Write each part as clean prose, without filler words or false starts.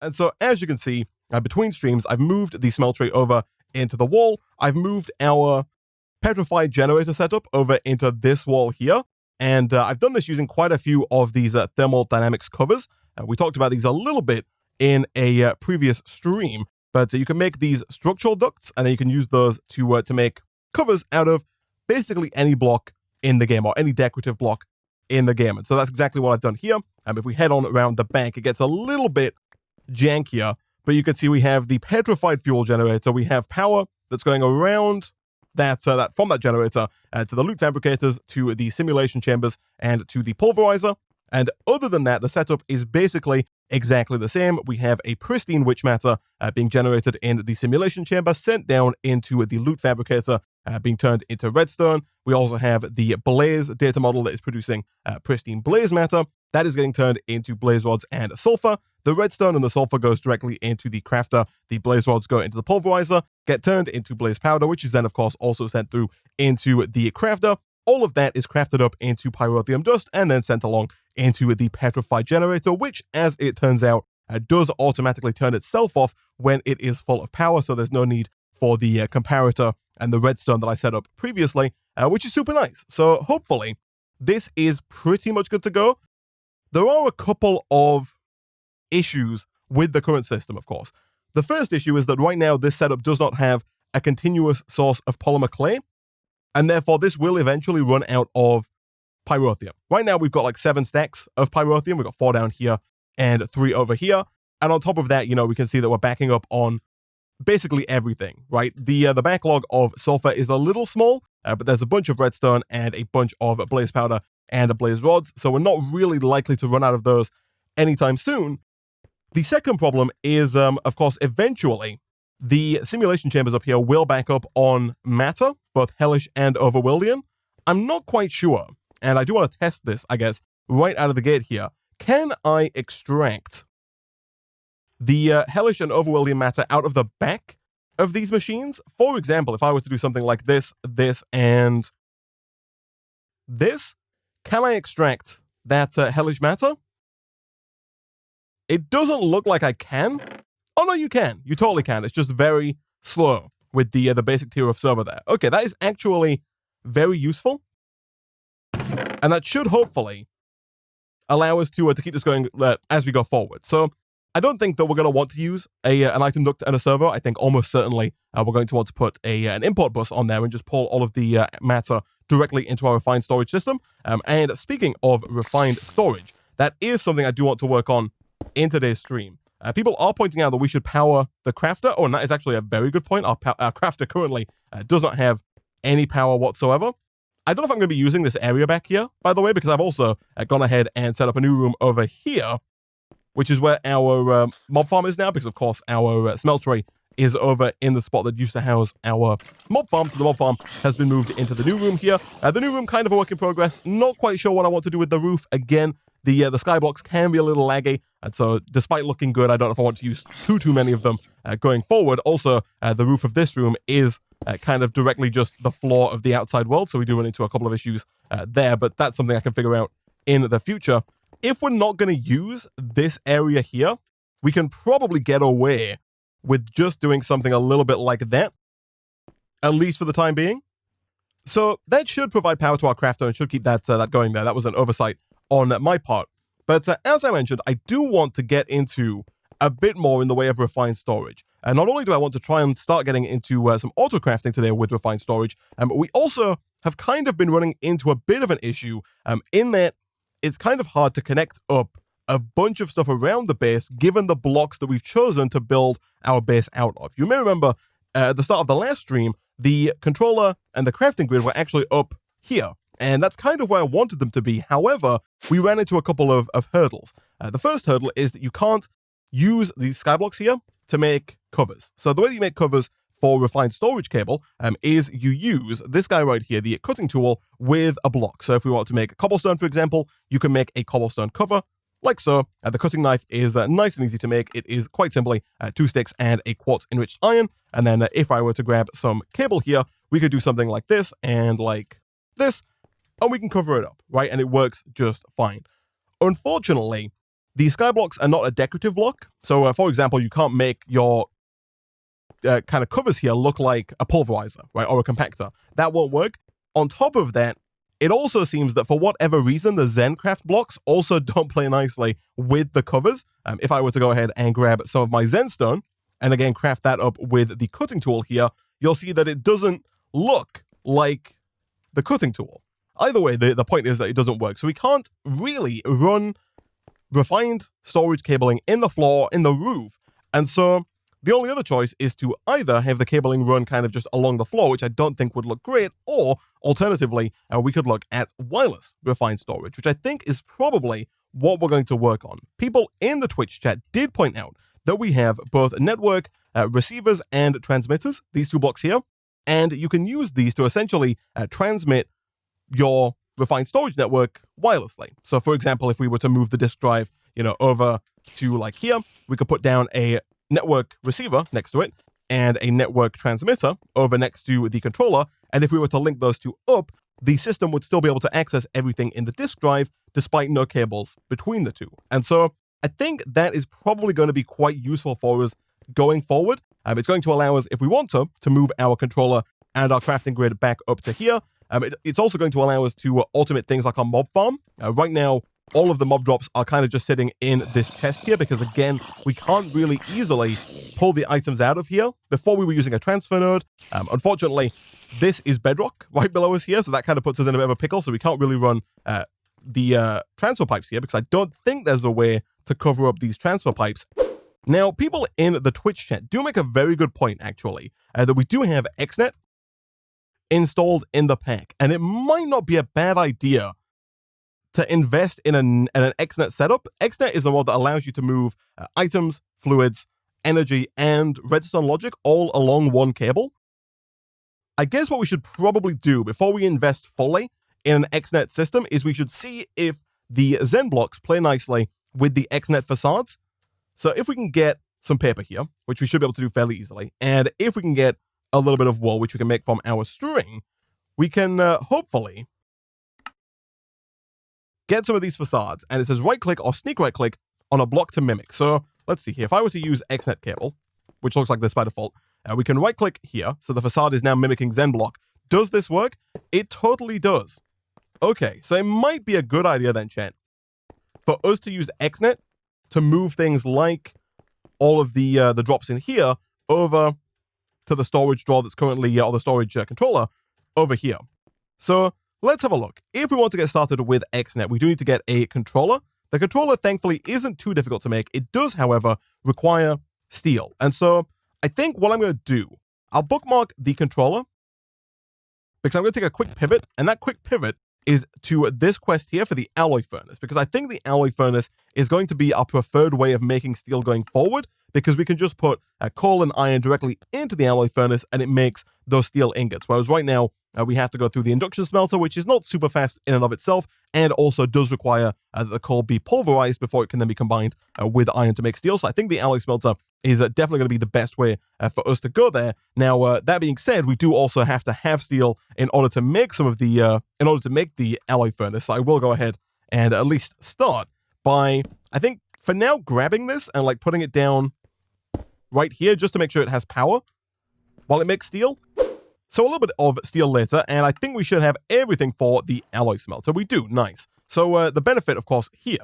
And so as you can see, between streams, I've moved the smeltery over into the wall. I've moved our Petrified Generator setup over into this wall here. And I've done this using quite a few of these thermal dynamics covers. We talked about these a little bit in a previous stream, but you can make these structural ducts, and then you can use those to make covers out of basically any block in the game, or any decorative block in the game. And so that's exactly what I've done here. If we head on around the back, it gets a little bit jankier, but you can see we have the petrified fuel generator. We have power that's going around that from that generator to the loot fabricators, to the simulation chambers, and to the pulverizer. And other than that, the setup is basically exactly the same. We have a pristine witch matter being generated in the simulation chamber, sent down into the loot fabricator, being turned into redstone. We also have the blaze data model that is producing pristine blaze matter. That is getting turned into blaze rods and sulfur. The redstone and the sulfur goes directly into the crafter. The blaze rods go into the pulverizer, get turned into blaze powder, which is then, of course, also sent through into the crafter. All of that is crafted up into pyrotheum dust and then sent along into the petrified generator, which, as it turns out, does automatically turn itself off when it is full of power. So there's no need for the comparator and the redstone that I set up previously, which is super nice. So hopefully this is pretty much good to go. There are a couple of issues with the current system, of course. The first issue is that right now this setup does not have a continuous source of polymer clay, and therefore this will eventually run out of pyrotheum. Right now we've got like 7 stacks of pyrotheum. We've got 4 down here and 3 over here. And on top of that, we can see that we're backing up on basically everything, right? The backlog of sulfur is a little small, but there's a bunch of redstone and a bunch of blaze powder and blaze rods, so we're not really likely to run out of those anytime soon. The second problem is, of course, eventually the simulation chambers up here will back up on matter, both hellish and overworldian. I'm not quite sure, and I do want to test this, I guess, right out of the gate here. Can I extract the hellish and overworldian matter out of the back of these machines? For example, if I were to do something like this, and this, can I extract that hellish matter? It doesn't look like I can. Oh no, you can. You totally can. It's just very slow with the basic tier of server there. Okay, that is actually very useful, and that should hopefully allow us to keep this going as we go forward. So I don't think that we're going to want to use an item duct and a server. I think almost certainly we're going to want to put an import bus on there and just pull all of the matter directly into our refined storage system. And speaking of refined storage, that is something I do want to work on in today's stream. People are pointing out that we should power the crafter. Oh, and that is actually a very good point. Our crafter currently does not have any power whatsoever. I don't know if I'm going to be using this area back here, by the way, because I've also gone ahead and set up a new room over here, which is where our mob farm is now, because, of course, our smeltery is over in the spot that used to house our mob farm. So the mob farm has been moved into the new room here. The new room, kind of a work in progress. Not quite sure what I want to do with the roof. Again, the skyblocks can be a little laggy, and so despite looking good, I don't know if I want to use too many of them going forward. Also, the roof of this room is kind of directly just the floor of the outside world, so we do run into a couple of issues there, but that's something I can figure out in the future. If we're not going to use this area here, we can probably get away with just doing something a little bit like that, at least for the time being. So that should provide power to our crafter and should keep that going there. That was an oversight on my part. But as I mentioned, I do want to get into a bit more in the way of refined storage. And not only do I want to try and start getting into some auto crafting today with refined storage, we also have kind of been running into a bit of an issue in that it's kind of hard to connect up a bunch of stuff around the base given the blocks that we've chosen to build our base out of. You may remember at the start of the last stream, the controller and the crafting grid were actually up here. And that's kind of where I wanted them to be. However, we ran into a couple of hurdles. The first hurdle is that you can't use these skyblocks here to make covers. So the way that you make covers for refined storage cable is you use this guy right here, the cutting tool, with a block. So if we want to make a cobblestone, for example, you can make a cobblestone cover, like so. The cutting knife is nice and easy to make. It is quite simply 2 sticks and a quartz enriched iron. And then if I were to grab some cable here, we could do something like this and like this, and we can cover it up, right? And it works just fine. Unfortunately, The sky blocks are not a decorative block. So, for example, you can't make your kind of covers here look like a pulverizer, right, or a compactor. That won't work. On top of that, it also seems that for whatever reason, the Zencraft blocks also don't play nicely with the covers. If I were to go ahead and grab some of my Zenstone, and again, craft that up with the cutting tool here, you'll see that it doesn't look like the cutting tool. Either way, the point is that it doesn't work. So we can't really run refined storage cabling in the floor, in the roof. And so the only other choice is to either have the cabling run kind of just along the floor, which I don't think would look great, or alternatively, we could look at wireless refined storage, which I think is probably what we're going to work on. People in the Twitch chat did point out that we have both network receivers and transmitters, these two blocks here, and you can use these to essentially transmit your refined storage network wirelessly. So for example, if we were to move the disk drive, over to like here, we could put down a network receiver next to it and a network transmitter over next to the controller. And if we were to link those two up, the system would still be able to access everything in the disk drive despite no cables between the two. And so I think that is probably going to be quite useful for us going forward. It's going to allow us, if we want to move our controller and our crafting grid back up to here. It's also going to allow us to automate things like our mob farm. Right now, all of the mob drops are kind of just sitting in this chest here because, again, we can't really easily pull the items out of here. Before we were using a transfer node. Unfortunately, this is bedrock right below us here, so that kind of puts us in a bit of a pickle, so we can't really run the transfer pipes here because I don't think there's a way to cover up these transfer pipes. Now, people in the Twitch chat do make a very good point, actually, that we do have XNet installed in the pack, and it might not be a bad idea to invest in an XNet setup. XNet is the one that allows you to move items, fluids, energy, and redstone logic all along one cable. I guess what we should probably do before we invest fully in an XNet system is we should see if the Zen blocks play nicely with the XNet facades. So if we can get some paper here, which we should be able to do fairly easily, and if we can get a little bit of wool, which we can make from our string, we can hopefully get some of these facades. And it says right click or sneak right click on a block to mimic. So let's see here. If I were to use XNet cable, which looks like this by default, we can right click here. So the facade is now mimicking Zen block. Does this work? It totally does. Okay, so it might be a good idea then, chat, for us to use XNet to move things like all of the drops in here over to the storage drawer that's currently, or the storage controller over here. So let's have a look. If we want to get started with XNet, we do need to get a controller. The controller, thankfully, isn't too difficult to make. It does, however, require steel. And so I think what I'm going to do, I'll bookmark the controller because I'm going to take a quick pivot, and that quick pivot is to this quest here for the alloy furnace, because I think the alloy furnace is going to be our preferred way of making steel going forward, because we can just put coal and iron directly into the alloy furnace and it makes those steel ingots. Whereas right now, we have to go through the induction smelter, which is not super fast in and of itself, and also does require that the coal be pulverized before it can then be combined with iron to make steel. So I think the alloy smelter is definitely going to be the best way for us to go there. Now, that being said, we do also have to have steel in order to make some of the, in order to make the alloy furnace. So I will go ahead and at least start by, I think, for now, grabbing this and like putting it down right here just to make sure it has power while it makes steel. So a little bit of steel later, and I think we should have everything for the alloy smelter. We do, nice. So the benefit, of course, here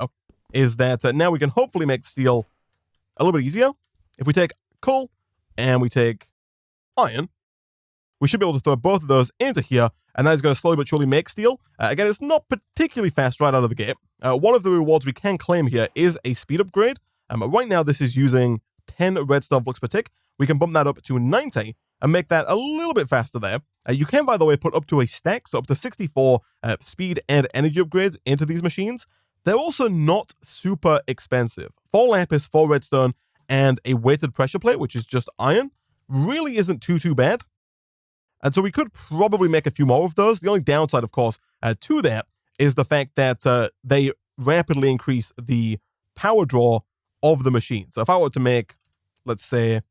is that now we can hopefully make steel a little bit easier. If we take coal and we take iron, we should be able to throw both of those into here, and that is going to slowly but surely make steel. Again, it's not particularly fast right out of the gate. One of the rewards we can claim here is a speed upgrade. Right now, this is using 10 redstone flux per tick. We can bump that up to 90 and make that a little bit faster there. You can, by the way, put up to a stack, so up to 64 speed and energy upgrades into these machines. They're also not super expensive. 4 lapis, 4 redstone, and a weighted pressure plate, which is just iron, really isn't too bad. And so we could probably make a few more of those. The only downside, of course, to that is the fact that they rapidly increase the power draw of the machine. So if I were to make, let's say,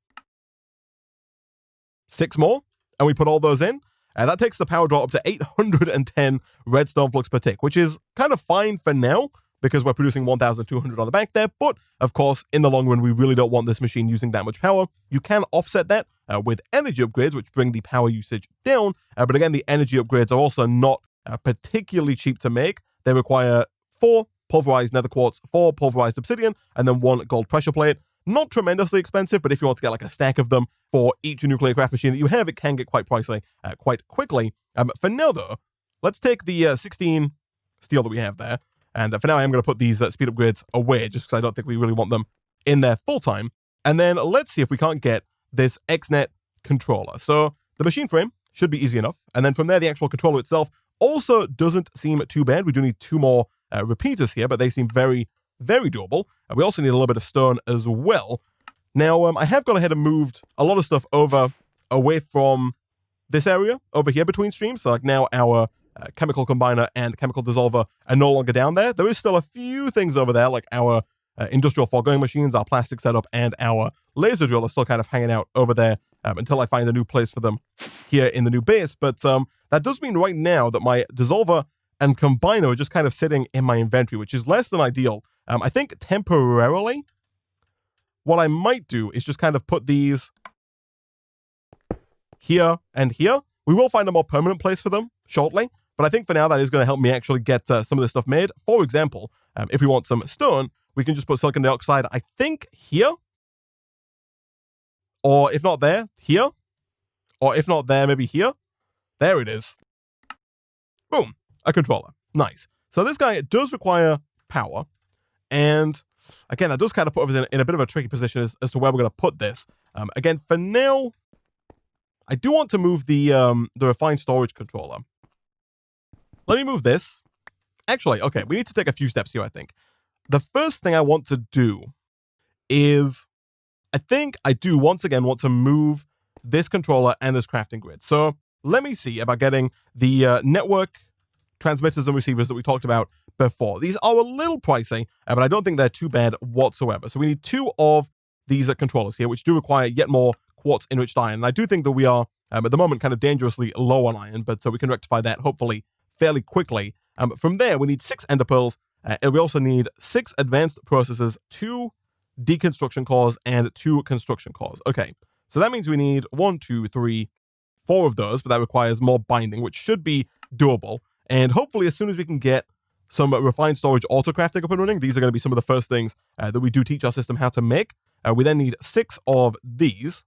6 more, and we put all those in, that takes the power draw up to 810 redstone flux per tick, which is kind of fine for now, because we're producing 1,200 on the back there. But of course, in the long run, we really don't want this machine using that much power. You can offset that with energy upgrades, which bring the power usage down. But again, the energy upgrades are also not particularly cheap to make. They require 4 pulverized nether quartz, 4 pulverized obsidian, and then 1 gold pressure plate. Not tremendously expensive, but if you want to get like a stack of them for each nuclear craft machine that you have, it can get quite pricey quite quickly. For now, though, let's take the 16 steel that we have there. And for now, I am going to put these speed upgrades away, just because I don't think we really want them in there full time. And then let's see if we can't get this XNet controller. So the machine frame should be easy enough. And then from there, the actual controller itself also doesn't seem too bad. We do need 2 more repeaters here, but they seem very, very doable. We also need a little bit of stone as well. Now, I have gone ahead and moved a lot of stuff over away from this area over here between streams. So like now our chemical combiner and chemical dissolver are no longer down there. There is still a few things over there, like our industrial foregoing machines, our plastic setup, and our laser drill are still kind of hanging out over there until I find a new place for them here in the new base. But that does mean right now that my dissolver and combiner are just kind of sitting in my inventory, which is less than ideal. I think temporarily, what I might do is just kind of put these here and here. We will find a more permanent place for them shortly, but I think for now that is going to help me actually get some of this stuff made. For example, if we want some stone, we can just put silicon dioxide, I think, here. Or if not there, here. Or if not there, maybe here. There it is. Boom. A controller. Nice. So this guy does require power. And again, that does kind of put us in a bit of a tricky position as to where we're going to put this. Again, for now, I do want to move the refined storage controller. Let me move this. Actually, okay, we need to take a few steps here, I think. The first thing I want to do is, I think I do once again want to move this controller and this crafting grid. So let me see about getting the network transmitters and receivers that we talked about before. These are a little pricey, but I don't think they're too bad whatsoever. So we need 2 of these controllers here, which do require yet more quartz enriched iron. And I do think that we are, at the moment, kind of dangerously low on iron, but we can rectify that, hopefully, fairly quickly. From there, we need 6 ender pearls, and we also need 6 advanced processors, 2 deconstruction cores, and 2 construction cores. Okay, so that means we need 1, 2, 3, 4 of those, but that requires more binding, which should be doable. And hopefully, as soon as we can get some refined storage auto-crafting up and running, these are going to be some of the first things that we do teach our system how to make. We then need 6 of these.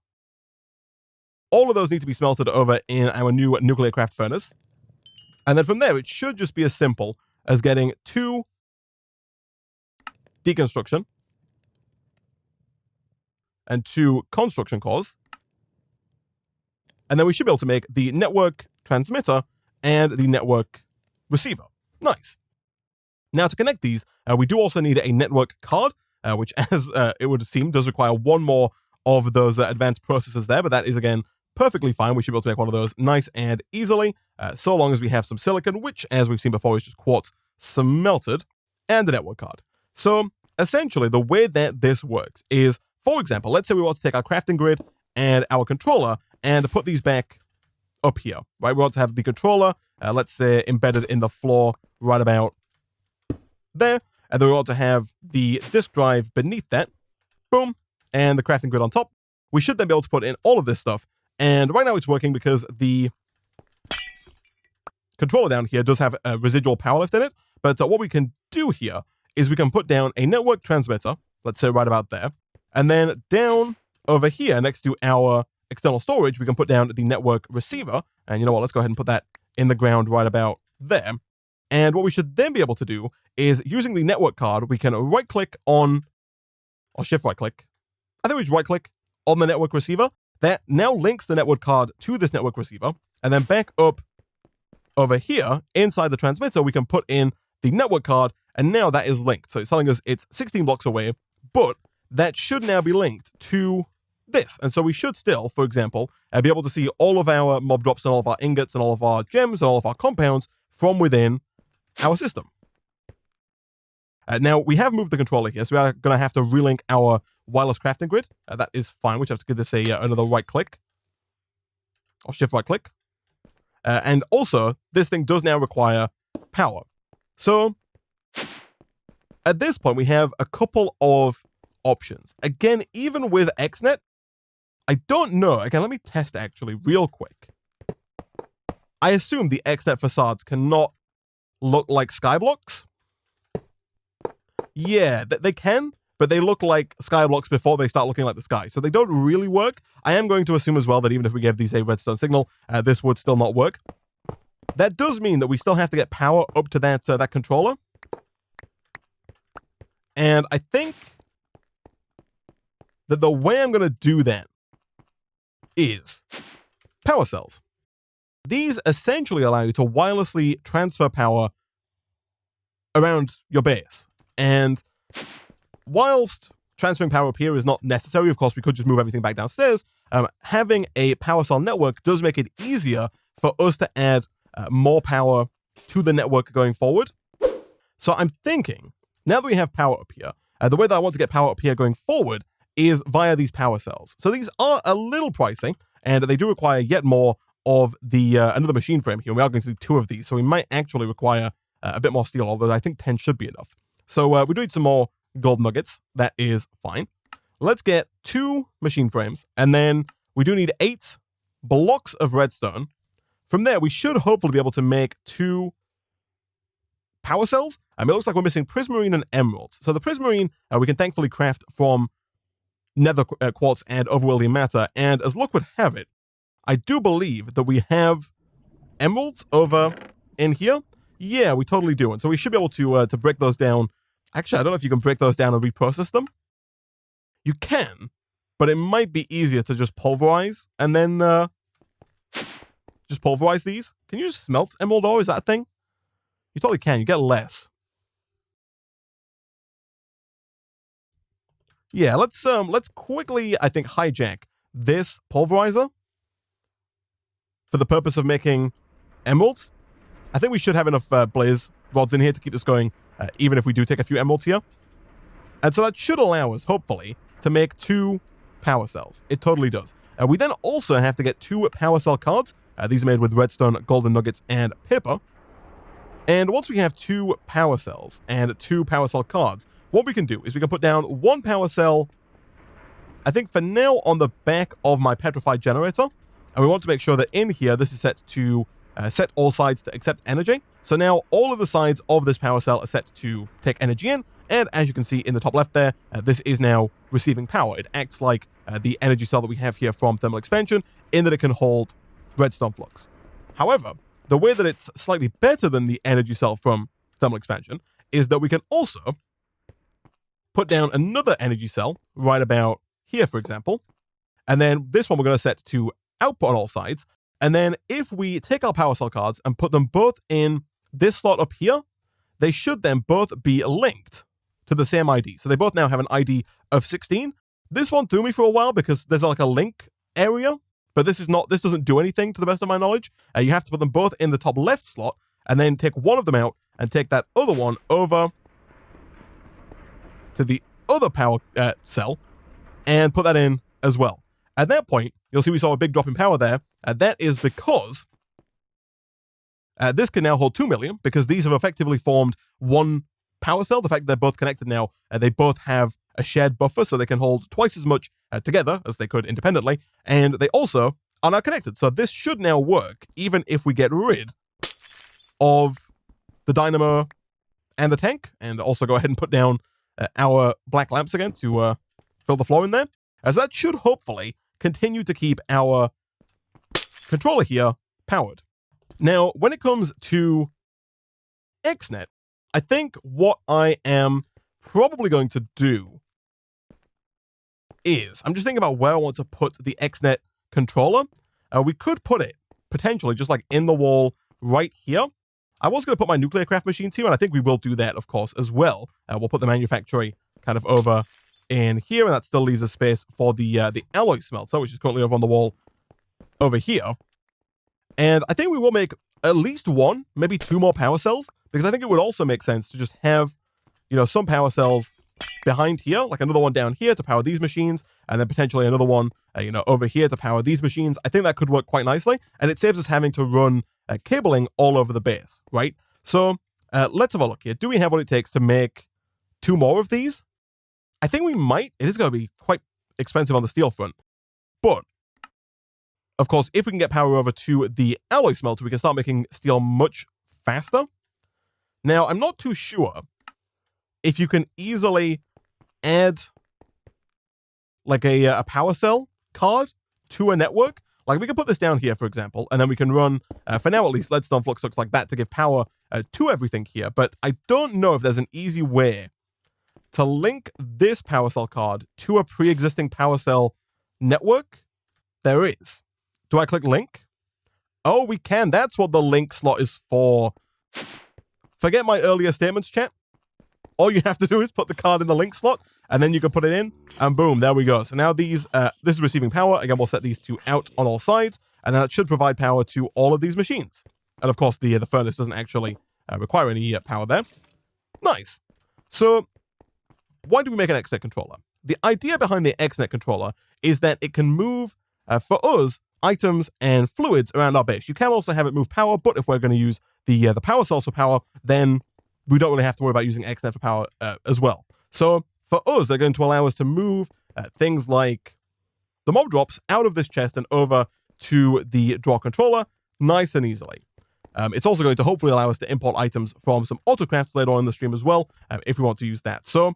All of those need to be smelted over in our new nuclear craft furnace. And then from there, it should just be as simple as getting 2 deconstruction and 2 construction cores. And then we should be able to make the network transmitter and the network receiver. Nice. Now, to connect these, we do also need a network card, which, as it would seem, does require 1 more of those advanced processors there, but that is, again, perfectly fine. We should be able to make one of those nice and easily, so long as we have some silicon, which, as we've seen before, is just quartz smelted, and the network card. So, essentially, the way that this works is, for example, let's say we want to take our crafting grid and our controller and put these back up here, right? We want to have the controller, let's say, embedded in the floor right about there, and then we want to have the disk drive beneath that, boom, and the crafting grid on top. We should then be able to put in all of this stuff, and right now it's working because the controller down here does have a residual power left in it, but what we can do here is we can put down a network transmitter, let's say right about there, and then down over here next to our external storage, we can put down the network receiver, and you know what, let's go ahead and put that in the ground right about there. And what we should then be able to do is, using the network card, we can right-click on, or shift right-click, I think we just right-click on the network receiver. That now links the network card to this network receiver, and then back up over here, inside the transmitter, we can put in the network card, and now that is linked. So it's telling us it's 16 blocks away, but that should now be linked to this. And so we should still, for example, be able to see all of our mob drops and all of our ingots and all of our gems and all of our compounds from within our system. Now, we have moved the controller here, so we are going to have to relink our wireless crafting grid. That is fine. We just have to give this another right-click, or shift right-click. And also, this thing does now require power. So, at this point, we have a couple of options. Again, even with XNet, I don't know. Again, let me test actually real quick. I assume the XNet facades cannot look like skyblocks. Yeah, they can, but they look like skyblocks before they start looking like the sky. So they don't really work. I am going to assume as well that even if we gave these a redstone signal, this would still not work. That does mean that we still have to get power up to that controller. And I think that the way I'm going to do that is power cells. These essentially allow you to wirelessly transfer power around your base. And whilst transferring power up here is not necessary, of course, we could just move everything back downstairs, having a power cell network does make it easier for us to add more power to the network going forward. So I'm thinking, now that we have power up here, the way that I want to get power up here going forward is via these power cells. So these are a little pricey, and they do require yet more of the another machine frame here. We are going to do 2 of these, so we might actually require a bit more steel, although I think 10 should be enough. So we do need some more gold nuggets. That is fine. Let's get 2 machine frames, and then we do need 8 blocks of redstone. From there, we should hopefully be able to make 2 power cells. It looks like we're missing Prismarine and emeralds. So the Prismarine, we can thankfully craft from nether quartz and overworlding matter, and as luck would have it, I do believe that we have emeralds over in here. Yeah, we totally do, and so we should be able to break those down. Actually, I don't know if you can break those down and reprocess them. You can, but it might be easier to just pulverize and then just pulverize these. Can you just smelt emerald ore? Is that a thing? You totally can. You get less. Yeah, let's quickly, I think, hijack this pulverizer for the purpose of making emeralds. I think we should have enough blaze rods in here to keep this going, even if we do take a few emeralds here. And so that should allow us, hopefully, to make 2 power cells. It totally does. We then also have to get 2 power cell cards. These are made with redstone, golden nuggets, and paper. And once we have 2 power cells and 2 power cell cards, what we can do is we can put down 1 power cell, I think for now, on the back of my Petrified Generator. And we want to make sure that in here, this is set to set all sides to accept energy. So now all of the sides of this power cell are set to take energy in. And as you can see in the top left there, this is now receiving power. It acts like the energy cell that we have here from thermal expansion, in that it can hold redstone flux. However, the way that it's slightly better than the energy cell from thermal expansion is that we can also put down another energy cell right about here, for example. And then this one we're going to set to output on all sides. And then if we take our power cell cards and put them both in this slot up here, they should then both be linked to the same ID. So they both now have an ID of 16. This one threw me for a while because there's like a link area, but this doesn't do anything to the best of my knowledge. You have to put them both in the top left slot and then take one of them out and take that other one over to the other power cell and put that in as well. At that point, you'll see we saw a big drop in power there. That is because this can now hold 2 million because these have effectively formed one power cell. The fact they're both connected now, they both have a shared buffer, so they can hold twice as much together as they could independently, and they also are now connected. So this should now work, even if we get rid of the dynamo and the tank, and also go ahead and put down our black lamps again to fill the floor in there, as that should hopefully continue to keep our controller here powered. Now, when it comes to XNet, I think what I am probably going to do is, I'm just thinking about where I want to put the XNet controller. We could put it, potentially, just like in the wall right here. I was going to put my nuclear craft machines here, and I think we will do that, of course, as well. We'll put the manufactory kind of over in here, and that still leaves a space for the alloy smelter, which is currently over on the wall over here. And I think we will make at least 1, maybe 2 more power cells, because I think it would also make sense to just have, some power cells behind here, like another one down here to power these machines, and then potentially another one, over here to power these machines. I think that could work quite nicely, and it saves us having to run cabling all over the base, right? So let's have a look here. Do we have what it takes to make 2 more of these. I think we might. It is going to be quite expensive on the steel front. But, of course, if we can get power over to the alloy smelter, we can start making steel much faster. Now, I'm not too sure if you can easily add like a power cell card to a network. Like, we can put this down here, for example, and then we can run, for now at least, Leadstone Flux looks like that to give power to everything here. But I don't know if there's an easy way to link this power cell card to a pre-existing power cell network. There is. Do I click link? Oh, we can. That's what the link slot is for. Forget my earlier statements, chat. All you have to do is put the card in the link slot, and then you can put it in, and boom, there we go. So now these, this is receiving power. Again, we'll set these to out on all sides, and that should provide power to all of these machines. And of course, the furnace doesn't actually require any power there. Nice. So why do we make an XNet controller? The idea behind the XNet controller is that it can move, for us, items and fluids around our base. You can also have it move power, but if we're going to use the power cells for power, then we don't really have to worry about using XNet for power as well. So for us, they're going to allow us to move things like the mob drops out of this chest and over to the draw controller nice and easily. It's also going to hopefully allow us to import items from some autocrafts later on in the stream as well, if we want to use that. So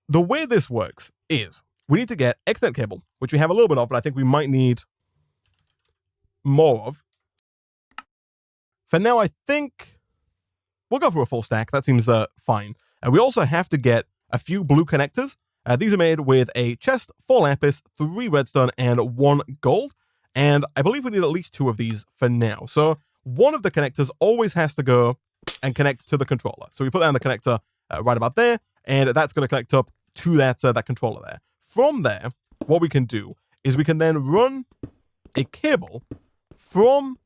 the way this works is we need to get XNet cable, which we have a little bit of, but I think we might need more of. For now, I think we'll go for a full stack. That seems fine. And we also have to get a few blue connectors. These are made with a chest, 4 lapis, 3 redstone, and 1 gold. And I believe we need at least 2 of these for now. So one of the connectors always has to go and connect to the controller. So we put that in the connector right about there, and that's going to connect up to that controller there. From there, what we can do is we can then run a cable from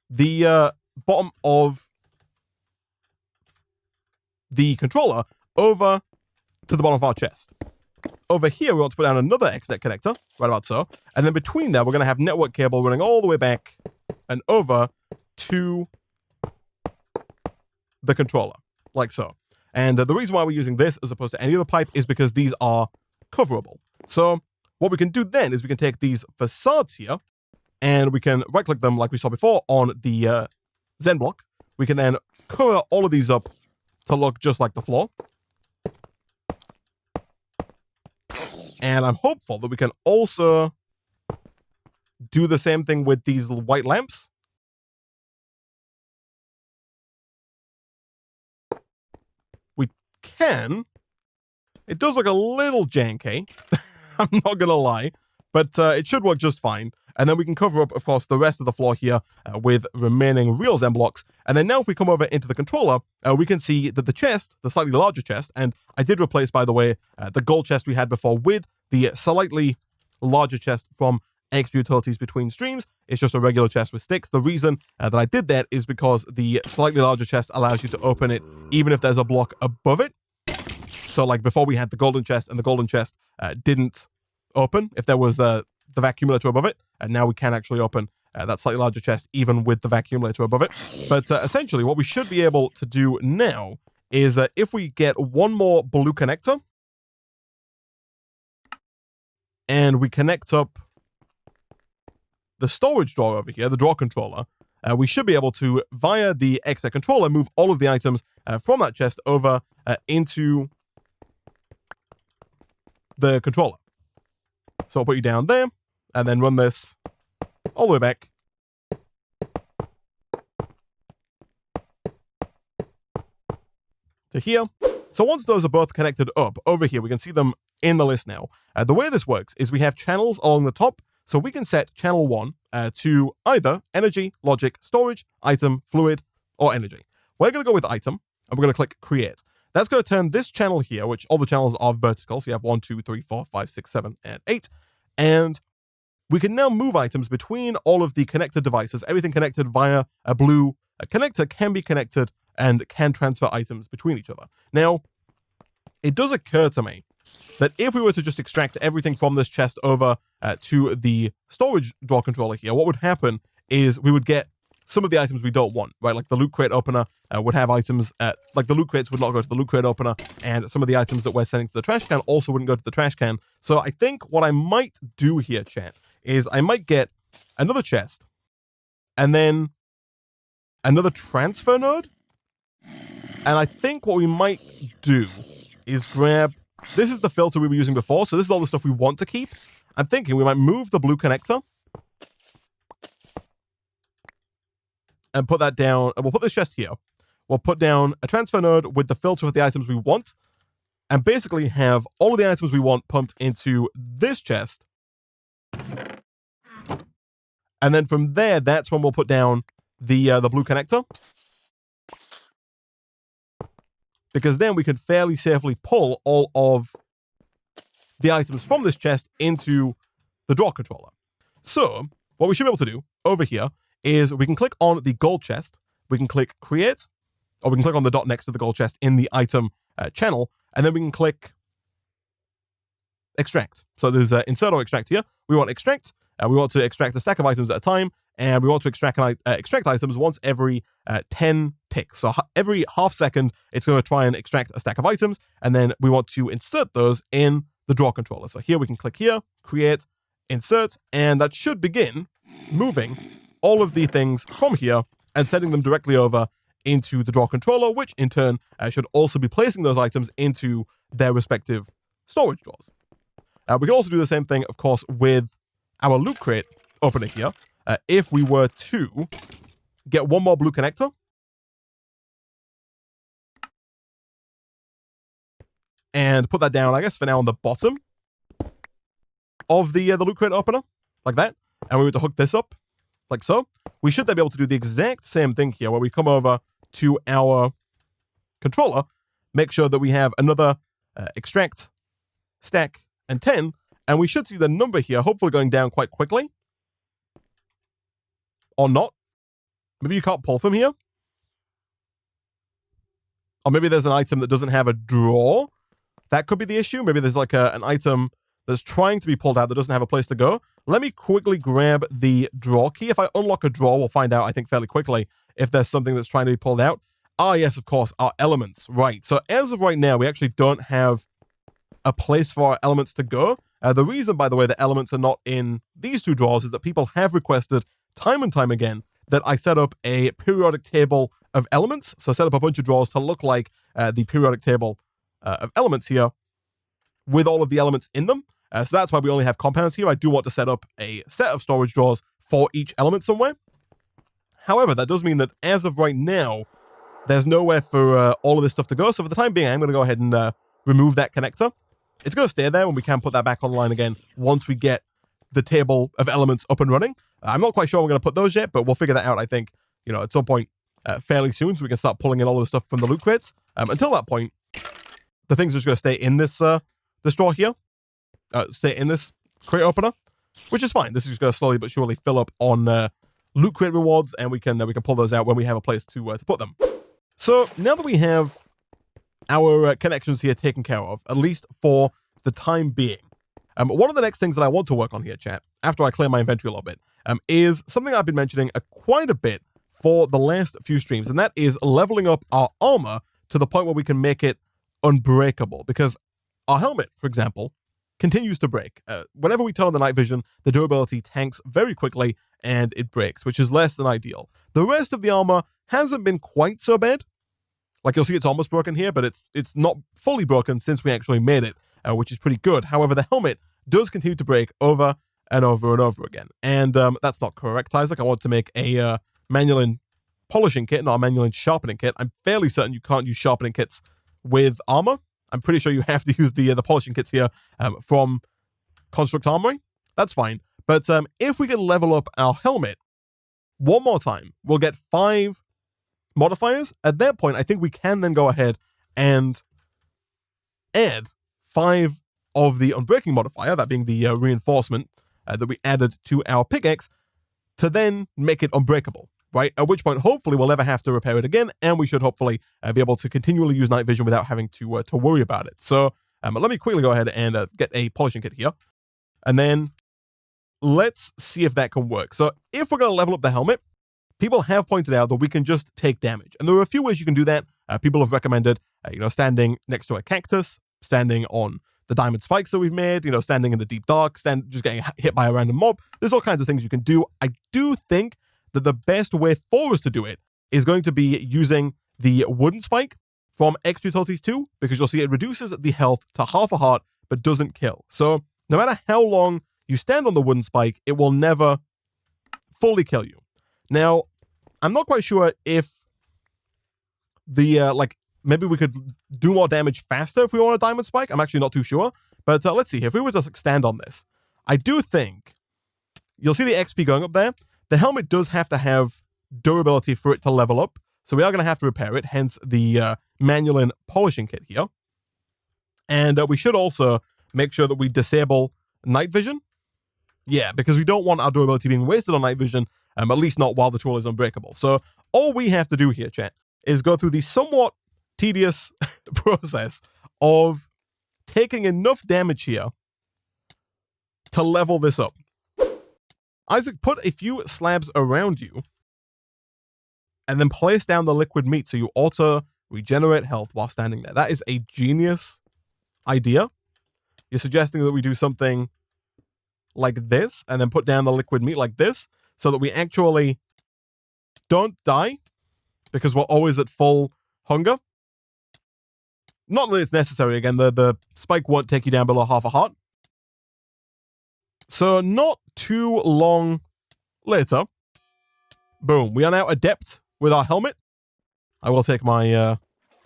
the bottom of the controller over to the bottom of our chest. Over here, we want to put down another XNet connector, right about so. And then between there, we're going to have network cable running all the way back and over to the controller, like so. And the reason why we're using this as opposed to any other pipe is because these are coverable. So what we can do then is we can take these facades here and we can right-click them like we saw before on the Zen block. We can then cover all of these up to look just like the floor. And I'm hopeful that we can also do the same thing with these white lamps. We can. It does look a little janky. I'm not going to lie. But it should work just fine. And then we can cover up, of course, the rest of the floor here with remaining real Zen blocks. And then now if we come over into the controller, we can see that the chest, the slightly larger chest, and I did replace, by the way, the gold chest we had before with the slightly larger chest from Extra Utilities Between Streams. It's just a regular chest with sticks. The reason that I did that is because the slightly larger chest allows you to open it even if there's a block above it. So like before we had the golden chest, and the golden chest didn't open if there was the vacuumulator above it, and now we can actually open that slightly larger chest even with the vacuumulator above it. But essentially what we should be able to do now is if we get one more blue connector and we connect up the storage drawer over here, the drawer controller, we should be able to, via the XNet controller, move all of the items from that chest over into the controller. So I'll put you down there, and then run this all the way back. To here. So once those are both connected up, over here, we can see them in the list now. The way this works is we have channels along the top, so we can set channel 1 to either energy, logic, storage, item, fluid, or energy. We're going to go with item, and we're going to click create. That's going to turn this channel here, which all the channels are vertical, so you have 1, 2, 3, 4, 5, 6, 7, and 8. And we can now move items between all of the connected devices. Everything connected via a blue connector can be connected and can transfer items between each other. Now, it does occur to me that if we were to just extract everything from this chest over to the storage drawer controller here, what would happen is we would get some of the items we don't want, right? Like the loot crate opener would have items, like the loot crates would not go to the loot crate opener, and some of the items that we're sending to the trash can also wouldn't go to the trash can. So I think what I might do here, chat, is I might get another chest, and then another transfer node. And I think what we might do is grab, this is the filter we were using before, so this is all the stuff we want to keep. I'm thinking we might move the blue connector and put that down, and we'll put this chest here. We'll put down a transfer node with the filter of the items we want, and basically have all of the items we want pumped into this chest. And then from there, that's when we'll put down the blue connector. Because then we can fairly safely pull all of the items from this chest into the draw controller. So what we should be able to do over here is we can click on the gold chest, we can click create, or we can click on the dot next to the gold chest in the item channel, and then we can click extract. So there's insert or extract here. We want extract, we want to extract a stack of items at a time, and we want to extract items once every 10 ticks. So every half second, it's going to try and extract a stack of items, and then we want to insert those in the draw controller. So here we can click here, create, insert, and that should begin moving all of the things from here and sending them directly over into the draw controller, which in turn should also be placing those items into their respective storage drawers. We can also do the same thing, of course, with our loot crate opener here. If we were to get one more blue connector and put that down, I guess for now on the bottom of the loot crate opener, like that, and we were to hook this up, like so, we should then be able to do the exact same thing here, where we come over to our controller, make sure that we have another extract, stack, and 10, and we should see the number here hopefully going down quite quickly. Or not. Maybe you can't pull from here. Or maybe there's an item that doesn't have a drawer. That could be the issue. Maybe there's like an item that's trying to be pulled out that doesn't have a place to go. Let me quickly grab the drawer key. If I unlock a drawer, we'll find out, I think, fairly quickly if there's something that's trying to be pulled out. Ah, yes, of course, our elements. Right. So as of right now, we actually don't have a place for our elements to go. The reason, by the way, that elements are not in these two drawers is that people have requested time and time again that I set up a periodic table of elements. So set up a bunch of drawers to look like the periodic table of elements here with all of the elements in them. So that's why we only have compounds here. I do want to set up a set of storage drawers for each element somewhere. However, that does mean that as of right now, there's nowhere for all of this stuff to go. So for the time being, I'm going to go ahead and remove that connector. It's going to stay there, and we can put that back online again once we get the table of elements up and running. I'm not quite sure we're going to put those yet, but we'll figure that out, I think, at some point fairly soon, so we can start pulling in all of the stuff from the loot crates. Until that point, the things are just going to stay in this drawer here, stay in this crate opener, which is fine. This is just going to slowly but surely fill up on loot crate rewards, and we can pull those out when we have a place to put them. So now that we have our connections here taken care of, at least for the time being, one of the next things that I want to work on here, chat, after I clear my inventory a little bit, is something I've been mentioning quite a bit for the last few streams, and that is leveling up our armor to the point where we can make it unbreakable. Because our helmet, for example, continues to break. Whenever we turn on the night vision, the durability tanks very quickly, and it breaks, which is less than ideal. The rest of the armor hasn't been quite so bad. Like, you'll see it's almost broken here, but it's not fully broken since we actually made it, which is pretty good. However, the helmet does continue to break over and over and over again. And that's not correct, Isaac. I want to make a manual polishing kit, not a manual sharpening kit. I'm fairly certain you can't use sharpening kits with armor. I'm pretty sure you have to use the polishing kits here from Construct Armory. That's fine. But if we can level up our helmet one more time, we'll get 5 modifiers. At that point, I think we can then go ahead and add 5 of the unbreaking modifier, that being the reinforcement that we added to our pickaxe, to then make it unbreakable, right? At which point, hopefully, we'll never have to repair it again, and we should hopefully be able to continually use night vision without having to worry about it. So let me quickly go ahead and get a polishing kit here, and then let's see if that can work. So if we're going to level up the helmet, people have pointed out that we can just take damage. And there are a few ways you can do that. People have recommended, standing next to a cactus, standing on the diamond spikes that we've made, standing in the deep dark, just getting hit by a random mob. There's all kinds of things you can do. I do think that the best way for us to do it is going to be using the wooden spike from Extra Utilities 2, because you'll see it reduces the health to half a heart, but doesn't kill. So no matter how long you stand on the wooden spike, it will never fully kill you. Now, I'm not quite sure if the, maybe we could do more damage faster if we want a diamond spike. I'm actually not too sure. But let's see. If we were to stand on this, I do think you'll see the XP going up there. The helmet does have to have durability for it to level up. So we are going to have to repair it, hence the Manualin polishing kit here. And we should also make sure that we disable night vision. Yeah, because we don't want our durability being wasted on night vision, at least not while the tool is unbreakable. So all we have to do here, chat, is go through the somewhat tedious process of taking enough damage here to level this up. Isaac, put a few slabs around you and then place down the liquid meat so you auto-regenerate health while standing there. That is a genius idea. You're suggesting that we do something like this and then put down the liquid meat like this so that we actually don't die because we're always at full hunger. Not that it's necessary. Again, the spike won't take you down below half a heart. So not too long later, boom, we are now adept with our helmet. I will take my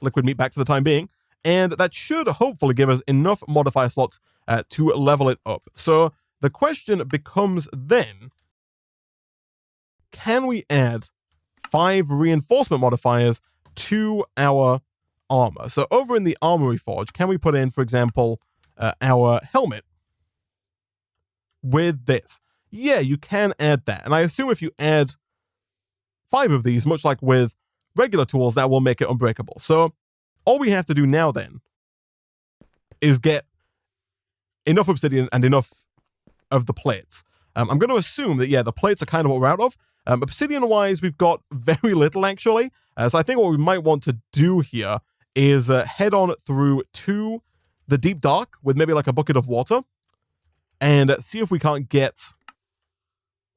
liquid meat back for the time being, and that should hopefully give us enough modifier slots to level it up. So the question becomes then, can we add 5 reinforcement modifiers to our armor? So over in the Armory Forge, can we put in, for example, our helmet with this? Yeah, you can add that. And I assume if you add 5 of these, much like with regular tools, that will make it unbreakable. So all we have to do now then is get enough obsidian and enough of the plates. I'm going to assume that, yeah, the plates are kind of what we're out of. Obsidian-wise, we've got very little, actually. So I think what we might want to do here is head on through to the deep dark with maybe like a bucket of water and see if we can't get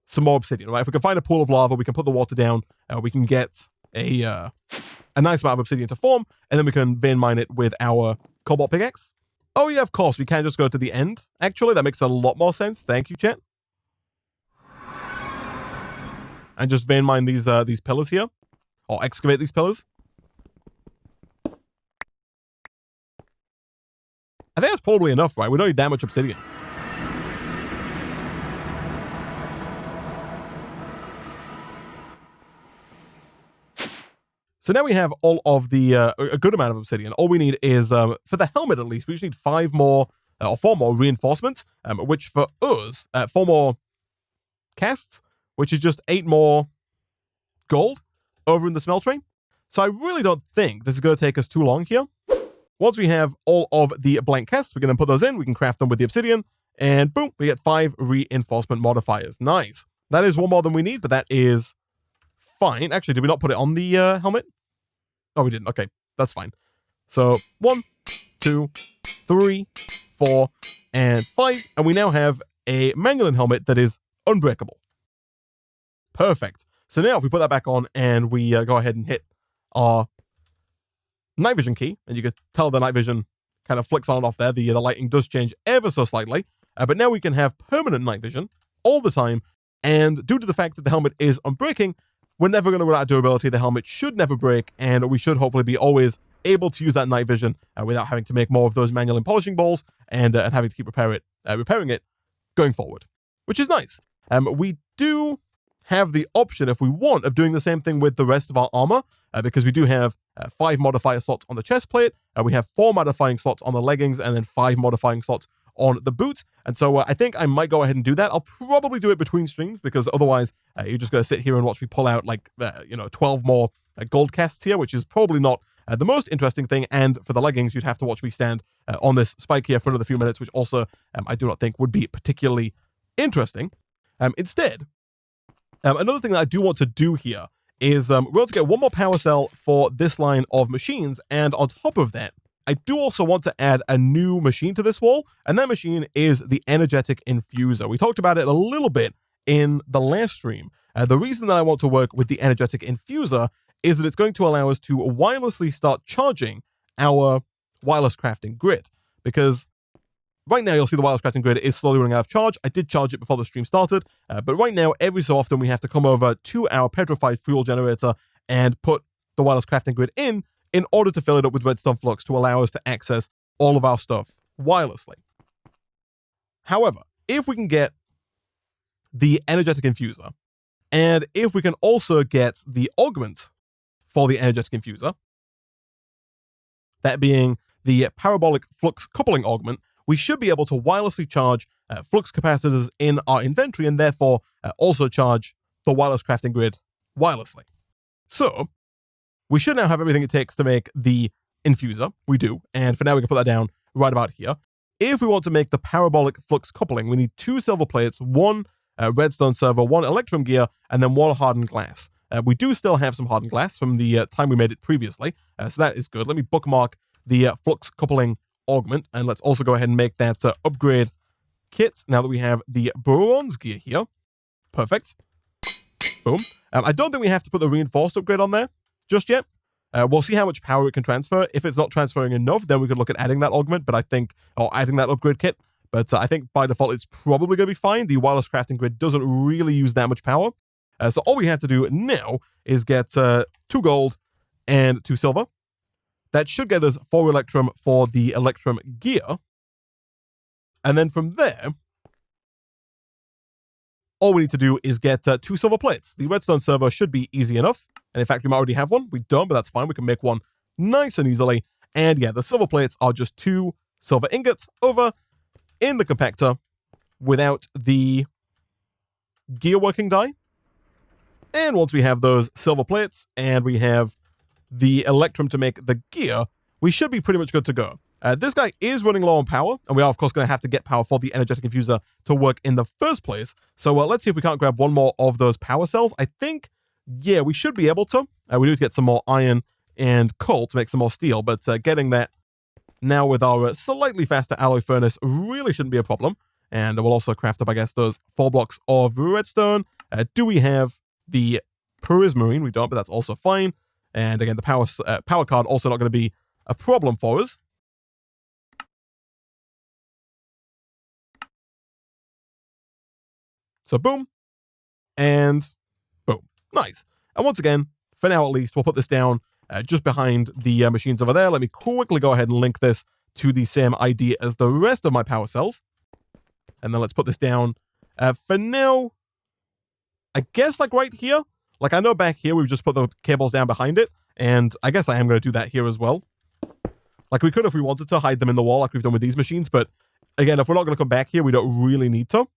some more obsidian, right? If we can find a pool of lava, we can put the water down, we can get a nice amount of obsidian to form, and then we can vein mine it with our cobalt pickaxe. Oh yeah, of course, we can just go to the end. Actually, that makes a lot more sense. Thank you, chat. And just vein mine these pillars here, or excavate these pillars. I think that's probably enough, right? We don't need that much obsidian. So now we have all of the, a good amount of obsidian. All we need is, for the helmet at least, we just need 5 more, or 4 more reinforcements, which for us, 4 more casts, which is just 8 more gold over in the smeltery. So I really don't think this is going to take us too long here. Once we have all of the blank casts, we can then put those in, we can craft them with the obsidian, and boom, we get 5 reinforcement modifiers. Nice. That is 1 more than we need, but that is fine. Actually, did we not put it on the helmet? Oh, we didn't. Okay, that's fine. So 1, 2, 3, 4, and 5, and we now have a Manualin helmet that is unbreakable. Perfect. So now if we put that back on and we go ahead and hit our night vision key, and you can tell the night vision kind of flicks on and off there. The lighting does change ever so slightly, but now we can have permanent night vision all the time, and due to the fact that the helmet is unbreaking, we're never going to run out of durability. The helmet should never break, and we should hopefully be always able to use that night vision without having to make more of those Manualin polishing balls and having to keep repairing it going forward, which is nice. We do have the option, if we want, of doing the same thing with the rest of our armor, because we do have 5 modifier slots on the chest plate, we have 4 modifying slots on the leggings, and then 5 modifying slots on the boots. And so I think I might go ahead and do that. I'll probably do it between streams, because otherwise you're just going to sit here and watch me pull out 12 more gold casts here, which is probably not the most interesting thing. And for the leggings, you'd have to watch me stand on this spike here for another few minutes, which also I do not think would be particularly interesting. Instead, Another thing that I do want to do here is we're going to get one more power cell for this line of machines, and on top of that, I do also want to add a new machine to this wall, and that machine is the energetic infuser. We talked about it a little bit in the last stream. The reason that I want to work with the energetic infuser is that it's going to allow us to wirelessly start charging our wireless crafting grid, because right now you'll see the wireless crafting grid is slowly running out of charge. I did charge it before the stream started, but right now every so often we have to come over to our petrified fuel generator and put the wireless crafting grid in order to fill it up with redstone flux to allow us to access all of our stuff wirelessly. However, if we can get the energetic infuser, and if we can also get the augment for the energetic infuser, that being the parabolic flux coupling augment, we should be able to wirelessly charge flux capacitors in our inventory and therefore also charge the wireless crafting grid wirelessly. So we should now have everything it takes to make the infuser. We do, and for now we can put that down right about here. If we want to make the parabolic flux coupling, we need 2 silver plates, 1 redstone server, 1 electrum gear, and then 1 hardened glass. We do still have some hardened glass from the time we made it previously, so that is good. Let me bookmark the flux coupling augment, and let's also go ahead and make that upgrade kit now that we have the bronze gear here. Perfect. Boom. I don't think we have to put the reinforced upgrade on there just yet. We'll see how much power it can transfer. If it's not transferring enough, then we could look at adding that augment, but I think, or adding that upgrade kit. But I think by default, it's probably going to be fine. The wireless crafting grid doesn't really use that much power. So all we have to do now is get 2 gold and 2 silver. That should get us 4 electrum for the electrum gear. And then from there, all we need to do is get 2 silver plates. The redstone server should be easy enough. And in fact, we might already have one. We don't, but that's fine. We can make one nice and easily. And yeah, the silver plates are just 2 silver ingots over in the compactor without the gear working die. And once we have those silver plates and we have the electrum to make the gear, we should be pretty much good to go. This guy is running low on power, and we are, of course, going to have to get power for the energetic infuser to work in the first place. So let's see if we can't grab one more of those power cells. I think, yeah, we should be able to. We need to get some more iron and coal to make some more steel, but getting that now with our slightly faster alloy furnace really shouldn't be a problem. And we'll also craft up, I guess, those 4 blocks of redstone. Do we have the Prismarine? We don't, but that's also fine. And again, the power card also not going to be a problem for us. So boom, and boom. Nice. And once again, for now at least, we'll put this down just behind the machines over there. Let me quickly go ahead and link this to the same ID as the rest of my power cells. And then let's put this down. For now, I guess like right here. Like I know back here, we've just put the cables down behind it. And I guess I am going to do that here as well. Like we could if we wanted to hide them in the wall like we've done with these machines. But again, if we're not going to come back here, we don't really need to.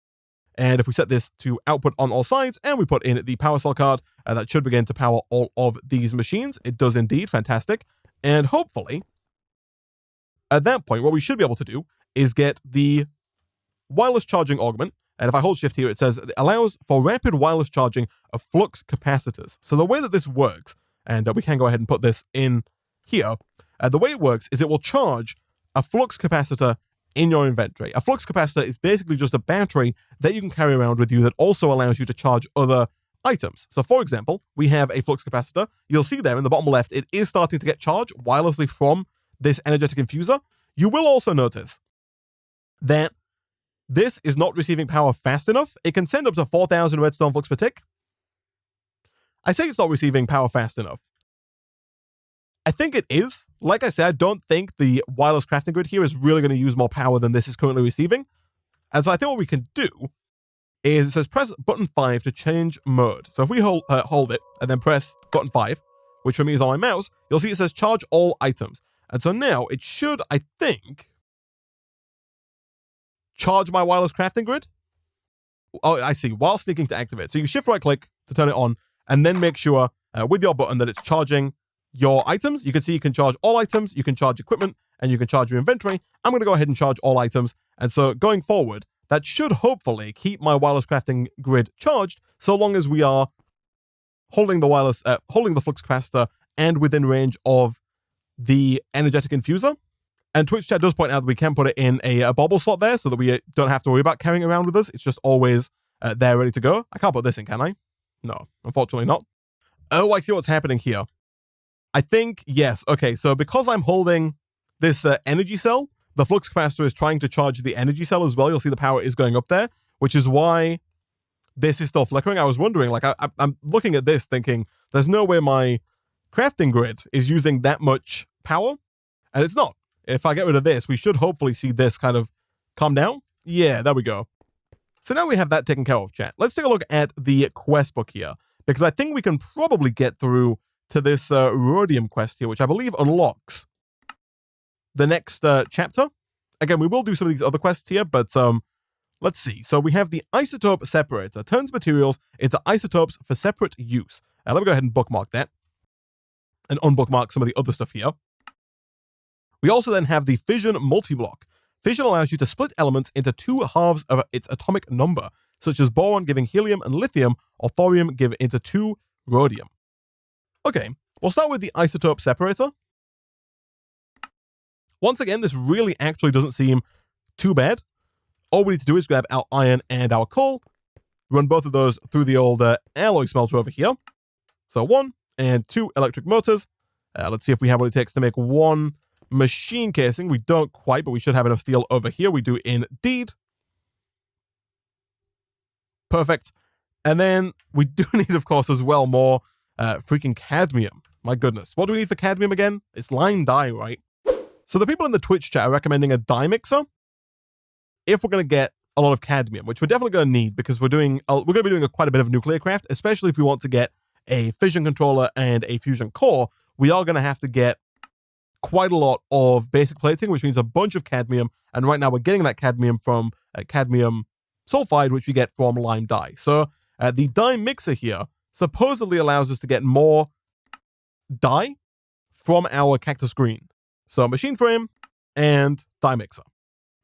And if we set this to output on all sides and we put in the power cell card, that should begin to power all of these machines. It does indeed. Fantastic. And hopefully, at that point, what we should be able to do is get the wireless charging augment. And if I hold shift here, it says it allows for rapid wireless charging of flux capacitors. So the way that this works, and we can go ahead and put this in here, the way it works is it will charge a flux capacitor in your inventory. A flux capacitor is basically just a battery that you can carry around with you that also allows you to charge other items. So for example, we have a flux capacitor. You'll see there in the bottom left, it is starting to get charged wirelessly from this energetic infuser. You will also notice that this is not receiving power fast enough. It can send up to 4,000 redstone flux per tick. I say it's not receiving power fast enough. I think it is. Like I said, I don't think the wireless crafting grid here is really going to use more power than this is currently receiving. And so I think what we can do is it says press button 5 to change mode. So if we hold it and then press button 5, which for me is on my mouse, you'll see it says charge all items. And so now it should, I think, charge my wireless crafting grid. Oh, I see. While sneaking to activate. So you shift right click to turn it on and then make sure with your button that it's charging your items. You can see you can charge all items, you can charge equipment, and you can charge your inventory. I'm going to go ahead and charge all items. And so going forward, that should hopefully keep my wireless crafting grid charged so long as we are holding the flux capacitor and within range of the energetic infuser. And Twitch chat does point out that we can put it in a bobble slot there so that we don't have to worry about carrying it around with us. It's just always there ready to go. I can't put this in, can I? No, unfortunately not. Oh, I see what's happening here. I think, yes. Okay, so because I'm holding this energy cell, the flux capacitor is trying to charge the energy cell as well. You'll see the power is going up there, which is why this is still flickering. I was wondering, like, I'm looking at this thinking, there's no way my crafting grid is using that much power, and it's not. If I get rid of this, we should hopefully see this kind of calm down. Yeah, there we go. So now we have that taken care of, chat. Let's take a look at the quest book here, because I think we can probably get through to this rhodium quest here, which I believe unlocks the next chapter. Again, we will do some of these other quests here, but let's see. So we have the Isotope Separator. Turns materials into isotopes for separate use. Let me go ahead and bookmark that and unbookmark some of the other stuff here. We also then have the Fission Multiblock. Fission allows you to split elements into two halves of its atomic number, such as boron giving helium and lithium, or thorium give into two rhodium. Okay, we'll start with the Isotope Separator. Once again, this really actually doesn't seem too bad. All we need to do is grab our iron and our coal, run both of those through the old alloy smelter over here. So 1 and 2 electric motors. Let's see if we have what it takes to make one machine casing. We don't quite, but we should have enough steel over here. We do indeed. Perfect. And then we do need, of course, as well, more freaking cadmium. My goodness. What do we need for cadmium again? It's lime dye, right? So the people in the Twitch chat are recommending a dye mixer if we're going to get a lot of cadmium, which we're definitely going to need because we're going to be doing quite a bit of nuclear craft, especially if we want to get a fission controller and a fusion core. We are going to have to get quite a lot of basic plating, which means a bunch of cadmium. And right now we're getting that cadmium from cadmium sulfide, which we get from lime dye. So the dye mixer here supposedly allows us to get more dye from our cactus green. So machine frame and dye mixer.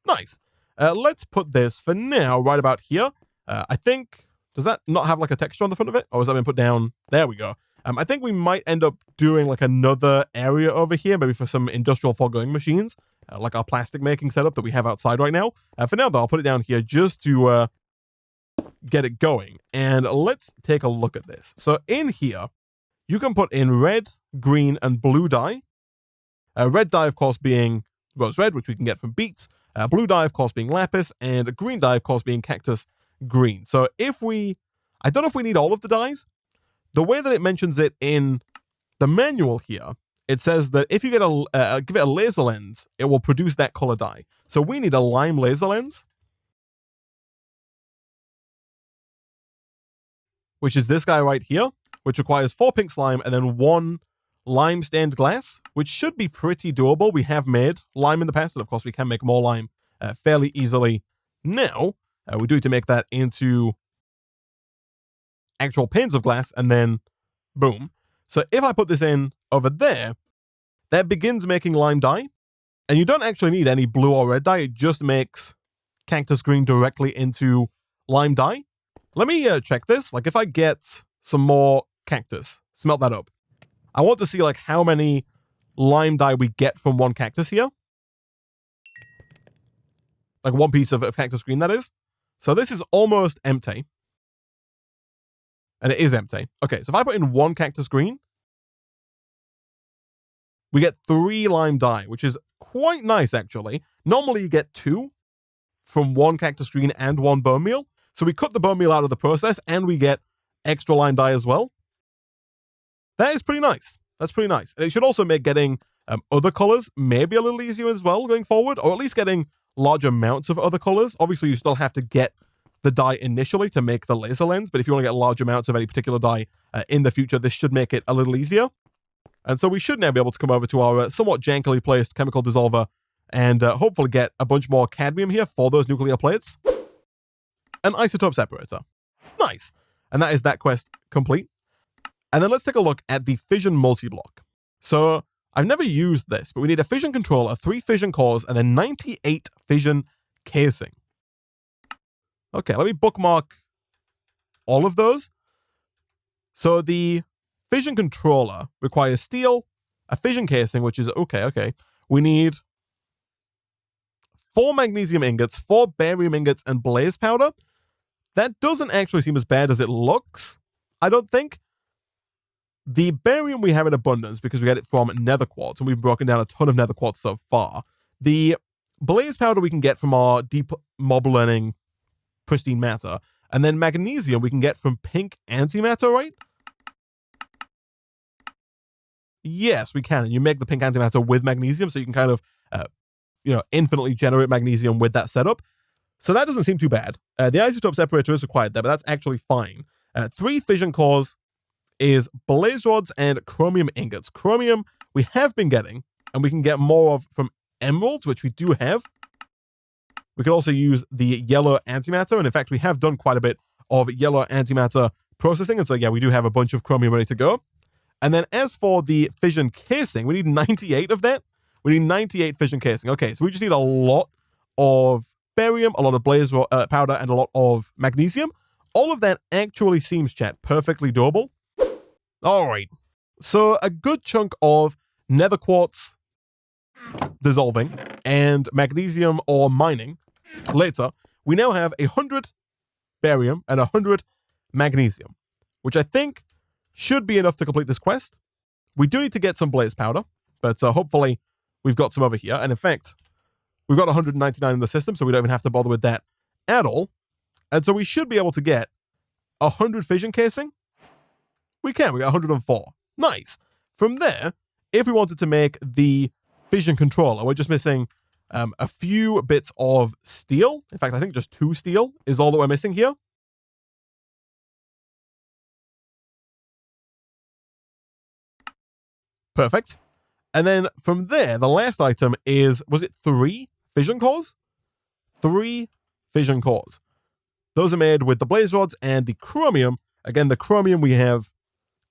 Nice. Let's put this for now right about here. I think, does that not have like a texture on the front of it? Or has that been put down? There we go. I think we might end up doing like another area over here, maybe for some industrial foregoing machines, like our plastic making setup that we have outside right now. For now, though, I'll put it down here just to get it going. And let's take a look at this. So in here, you can put in red, green, and blue dye. Red dye, of course, being rose red, which we can get from beets. Blue dye, of course, being lapis. And green dye, of course, being cactus green. So if we... I don't know if we need all of the dyes. The way that it mentions it in the manual here, it says that if you get give it a laser lens, it will produce that color dye. So we need a lime laser lens, which is this guy right here, which requires 4 pink slime and then 1 lime stained glass, which should be pretty doable. We have made lime in the past, and of course we can make more lime fairly easily now. We do need to make that into actual panes of glass, and then boom. So if I put this in over there, that begins making lime dye, and you don't actually need any blue or red dye. It just makes cactus green directly into lime dye. Let me check this. Like if I get some more cactus, smelt that up. I want to see like how many lime dye we get from one cactus here. Like one piece of cactus green, that is. So this is almost empty. And it is empty. Okay, so if I put in 1 cactus green, we get 3 lime dye, which is quite nice, actually. Normally, you get 2 from 1 cactus green and 1 bone meal. So we cut the bone meal out of the process, and we get extra lime dye as well. That is pretty nice. That's pretty nice. And it should also make getting other colors maybe a little easier as well going forward, or at least getting large amounts of other colors. Obviously, you still have to get the dye initially to make the laser lens, but if you want to get large amounts of any particular dye in the future, this should make it a little easier. And so we should now be able to come over to our somewhat jankily placed chemical dissolver and hopefully get a bunch more cadmium here for those nuclear plates. An Isotope Separator. Nice. And that is that quest complete. And then let's take a look at the Fission Multiblock. So I've never used this, but we need a fission controller, 3 fission cores, and then 98 fission casing. Okay, let me bookmark all of those. So the fission controller requires steel, a fission casing, which is okay. We need 4 magnesium ingots, 4 barium ingots, and blaze powder. That doesn't actually seem as bad as it looks, I don't think. The barium we have in abundance because we get it from nether quartz, and we've broken down a ton of nether quartz so far. The blaze powder we can get from our deep mob learning pristine matter, and then magnesium we can get from pink antimatter, right? Yes, we can. And you make the pink antimatter with magnesium, so you can kind of, infinitely generate magnesium with that setup. So that doesn't seem too bad. The isotope separator is required there, but that's actually fine. 3 fission cores is blaze rods and chromium ingots. Chromium we have been getting, and we can get more of from emeralds, which we do have. We can also use the yellow antimatter, and in fact, we have done quite a bit of yellow antimatter processing, and so yeah, we do have a bunch of chromium ready to go. And then as for the fission casing, we need 98 of that. We need 98 fission casing. Okay, so we just need a lot of barium, a lot of blaze powder, and a lot of magnesium. All of that actually seems, chat, perfectly doable. All right, so a good chunk of nether quartz dissolving and magnesium ore mining later, we now have 100 barium and 100 magnesium, which I think should be enough to complete this quest. We do need to get some blaze powder, but hopefully we've got some over here. And in fact, we've got 199 in the system, so we don't even have to bother with that at all. And so we should be able to get 100 fission casing. We got 104. Nice. From there, if we wanted to make the fission controller, we're just missing a few bits of steel. In fact, I think just 2 steel is all that we're missing here. Perfect. And then from there, the last item is, was it 3 fission cores? 3 fission cores. Those are made with the blaze rods and the chromium. Again, the chromium we have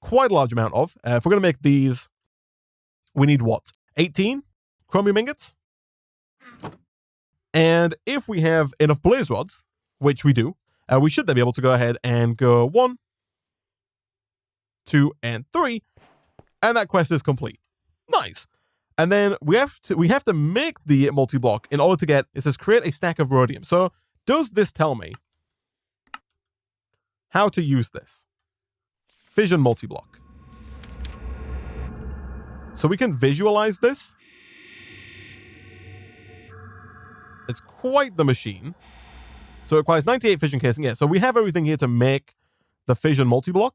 quite a large amount of. If we're going to make these, we need what? 18 chromium ingots? And if we have enough blaze rods, which we do, we should then be able to go ahead and go 1, 2, and 3. And that quest is complete. Nice. And then we have to make the multi-block in order to get, it says create a stack of rhodium. So does this tell me how to use this? Fission Multiblock. So we can visualize this. It's quite the machine. So it requires 98 fission casing. Yeah, so we have everything here to make the Fission Multiblock.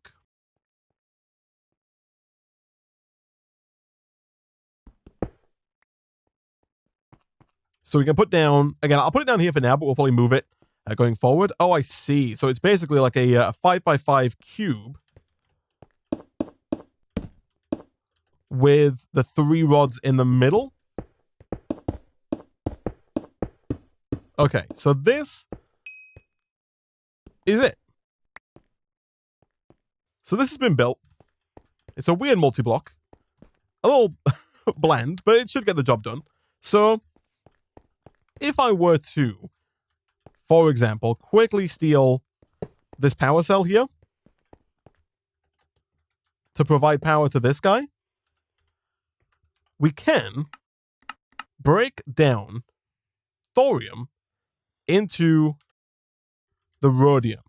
So we can put down, again, I'll put it down here for now, but we'll probably move it going forward. Oh, I see. So it's basically like a 5x5 cube with the 3 rods in the middle. Okay, so this is it. So this has been built. It's a weird multi-block. A little bland, but it should get the job done. So if I were to, for example, quickly steal this power cell here to provide power to this guy, we can break down thorium into the rhodium.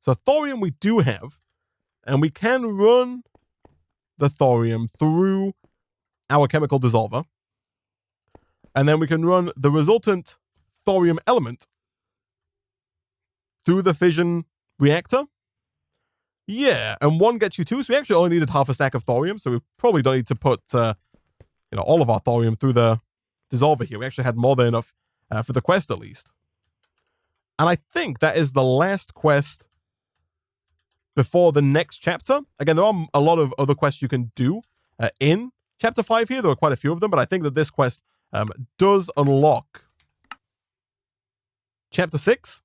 So thorium we do have, and we can run the thorium through our chemical dissolver. And then we can run the resultant thorium element through the fission reactor. Yeah, and 1 gets you 2, so we actually only needed half a stack of thorium, so we probably don't need to put all of our thorium through the dissolver here. We actually had more than enough for the quest, at least. And I think that is the last quest before the next chapter. Again, there are a lot of other quests you can do in Chapter 5 here. There are quite a few of them, but I think that this quest does unlock Chapter 6.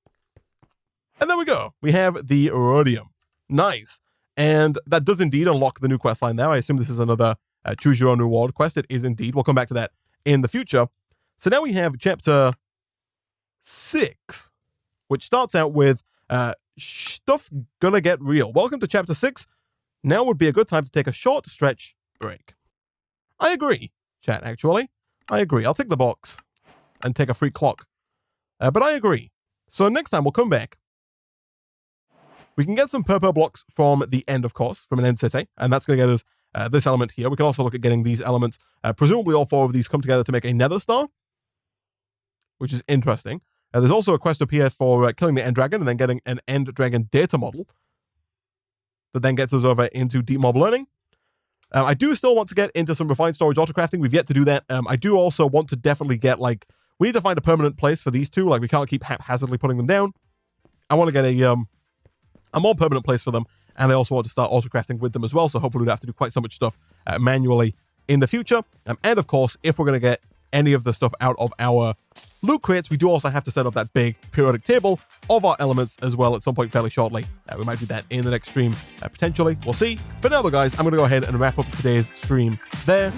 And there we go. We have the rhodium. Nice. And that does indeed unlock the new quest line now. I assume this is another choose your own reward quest. It is indeed. We'll come back to that in the future. So now we have Chapter 6. which starts out with stuff gonna get real. Welcome to Chapter 6. Now would be a good time to take a short stretch break. I agree, chat, actually. I agree. I'll tick the box and take a free clock. But I agree. So next time we'll come back. We can get some purple blocks from the end, of course, from an end city, and that's going to get us this element here. We can also look at getting these elements. Presumably all 4 of these come together to make a nether star, which is interesting. There's also a quest up here for killing the end dragon and then getting an end dragon data model that then gets us over into deep mob learning. I do still want to get into some refined storage autocrafting. We've yet to do that. I do also want to definitely get, like, we need to find a permanent place for these two. Like, we can't keep haphazardly putting them down. I want to get a more permanent place for them, and I also want to start autocrafting with them as well, so hopefully we don't have to do quite so much stuff manually in the future. And of course, if we're going to get any of the stuff out of our loot crates, we do also have to set up that big periodic table of our elements as well at some point fairly shortly. We might do that in the next stream, potentially. We'll see. For now, though, guys, I'm going to go ahead and wrap up today's stream there.